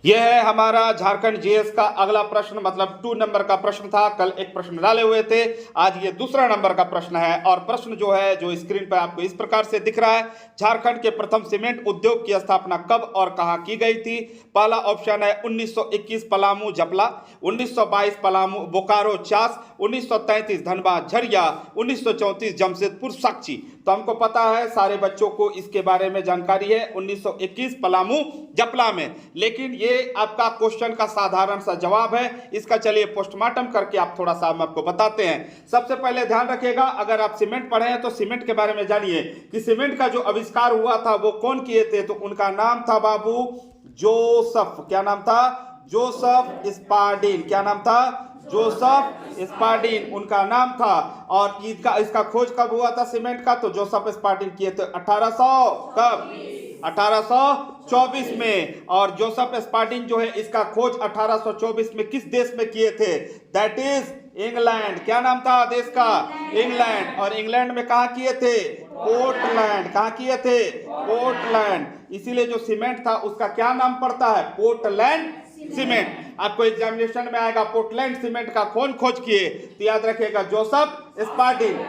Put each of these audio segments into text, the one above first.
यह है हमारा झारखंड जीएस का अगला प्रश्न, मतलब 2 नंबर का प्रश्न था। कल एक प्रश्न डाले हुए थे, आज ये दूसरा नंबर का प्रश्न है। और प्रश्न जो है जो स्क्रीन पर आपको इस प्रकार से दिख रहा है, झारखंड के प्रथम सीमेंट उद्योग की स्थापना कब और कहां की गई थी? पहला ऑप्शन है 1921 पलामू जपला, 1922 पलामू बोकारो चास, 1933 धनबाद झरिया, 1934 जमशेदपुर साक्षी। तो हमको पता है, सारे बच्चों को इसके बारे में जानकारी है, 1921 पलामू जपला में। लेकिन ये आपका क्वेश्चन का साधारण सा जवाब है, इसका चलिए पोस्टमार्टम करके आप थोड़ा सा हम आपको बताते हैं। सबसे पहले ध्यान रखिएगा, अगर आप सीमेंट पढ़े हैं तो सीमेंट के बारे में जानिए कि सीमेंट का जो आविष्कार हुआ था वो कौन किए थे। तो उनका नाम था बाबू जोसेफ, क्या नाम था? जोसेफ स्पार्डिन। क्या नाम था? जोसेफ स्पार्डिन उनका नाम था। और इसका खोज कब हुआ था सीमेंट का? तो जोसेफ स्पार्डिन किए थे 1824 में। और जोसेफ स्पार्डिन जो है इसका खोज 1824 में किस देश में किए थे? That is England. क्या नाम था देश का? इंग्लैंड। और इंग्लैंड में कहा किए थे? पोर्टलैंड। कहा किए थे? पोर्टलैंड। इसीलिए जो सीमेंट था उसका क्या नाम पड़ता है? Portland cement. आपको एग्जामिनेशन में आएगा पोर्टलैंड सीमेंट का कौन खोज किए, तो याद रखिएगा जोसेफ स्पार्डिन।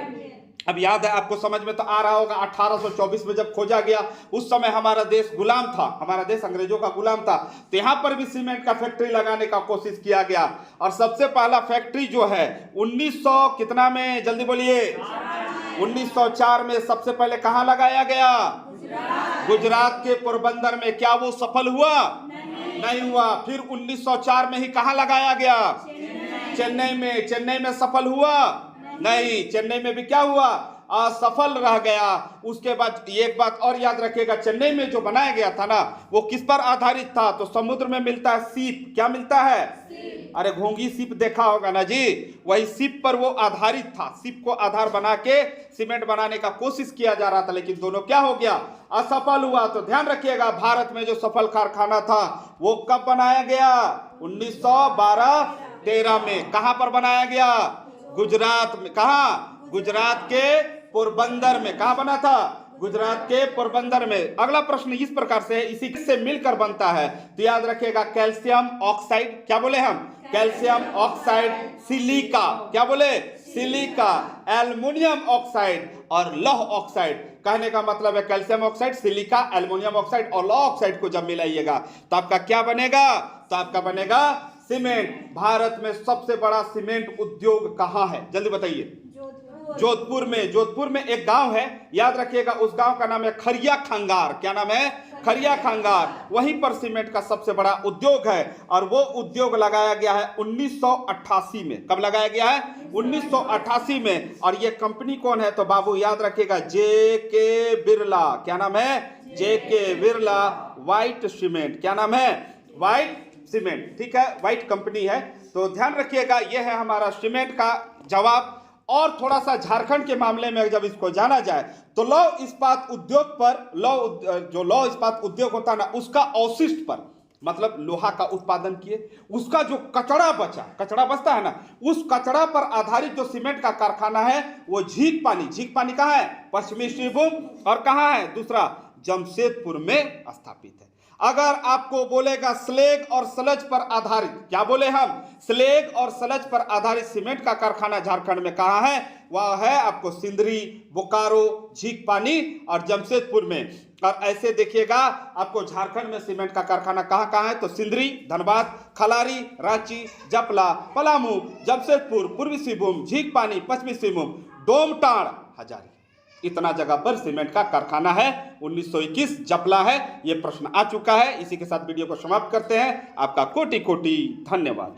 अब याद है आपको, समझ में तो आ रहा होगा, 1824 में जब खोजा गया उस समय हमारा देश गुलाम था, हमारा देश अंग्रेजों का गुलाम था। तो यहां पर भी सीमेंट का फैक्ट्री लगाने का कोशिश किया गया। और सबसे पहला फैक्ट्री जो है 1900 कितना में, जल्दी बोलिए? 1904 में सबसे पहले कहां लगाया गया? गुजरात के पोरबंदर में। क्या वो सफल हुआ? नहीं हुआ। फिर 1904 में ही कहां लगाया गया? चेन्नई में। चेन्नई में सफल हुआ? नहीं, चेन्नई में भी क्या हुआ? असफल रह गया। उसके बाद एक बात और याद रखिएगा, चेन्नई में जो बनाया गया था ना वो किस पर आधारित था? तो समुद्र में मिलता है सीप। क्या मिलता है? अरे घोंगी सीप देखा होगा ना जी, वही सीप पर वो आधारित था। सीप को आधार बना के सीमेंट बनाने का कोशिश किया जा रहा था, लेकिन दोनों क्या हो गया? असफल हुआ। तो ध्यान रखिएगा, भारत में जो सफल कारखाना था वो कब बनाया गया? 1912-13 में। कहां पर बनाया गया? गुजरात में। कहां? गुजरात के पोरबंदर में। कहां बना था? गुजरात के पोरबंदर में। अगला प्रश्न इस प्रकार से है, इसी से मिलकर बनता है, तो याद रखिएगा कैल्शियम ऑक्साइड। क्या बोले हम? Calcium oxide, silica. क्या बोले? सिलिका, एल्युमिनियम ऑक्साइड और लौह ऑक्साइड। कहने का मतलब है calcium oxide, silica, aluminium oxide और लौह ऑक्साइड को जब मिलाइएगा तो आपका क्या बनेगा? तो आपका बनेगा सीमेंट। भारत में सबसे बड़ा सीमेंट उद्योग कहां है? जल्दी बताइए। जोधपुर में। जोधपुर में एक गांव है, याद रखिएगा, उस गांव का नाम है खरिया खंगार। क्या नाम है? खरिया खंगार। वहीं पर सीमेंट का सबसे बड़ा उद्योग है। और वो उद्योग लगाया गया है 1988 में। कब लगाया गया है? 1988 में। और ये कंपनी कौन है? तो बाबू याद रखिएगा, जेके बिरला। क्या नाम है? जेके बिरला व्हाइट सीमेंट। क्या नाम है? White cement. ठीक है, व्हाइट कंपनी है। तो ध्यान रखिएगा, यह है हमारा सीमेंट का जवाब। और थोड़ा सा झारखंड के मामले में जब इसको जाना जाए तो लौह इस्पात उद्योग पर, जो लौह इस्पात उद्योग होता है ना उसका अवशिष्ट पर, मतलब लोहा का उत्पादन किए, उसका जो कचरा बचता है ना, उस कचरा पर आधारित जो सीमेंट का कारखाना है वो झीक पानी कहाँ है? पश्चिमी सिंहभूम। और कहाँ है दूसरा? जमशेदपुर में स्थापित है। अगर आपको बोलेगा स्लेग और सलज पर आधारित, क्या बोले हम? स्लेग और सलज पर आधारित सीमेंट का कारखाना झारखंड में कहां है? वह है आपको सिंदरी, बोकारो, झीकपानी और जमशेदपुर में। और ऐसे देखिएगा आपको झारखंड में सीमेंट का कारखाना कहां कहां है? तो सिंदरी, धनबाद, खलारी, रांची, जपला, पलामू, जमशेदपुर, पूर्वी सिंहभूम, झीकपानी, पश्चिमी सिंहभूम, डोमटाड़, हजारी, इतना जगह पर सीमेंट का कारखाना है। 1921 जपला है। यह प्रश्न आ चुका है। इसी के साथ वीडियो को समाप्त करते हैं। आपका कोटि कोटि धन्यवाद।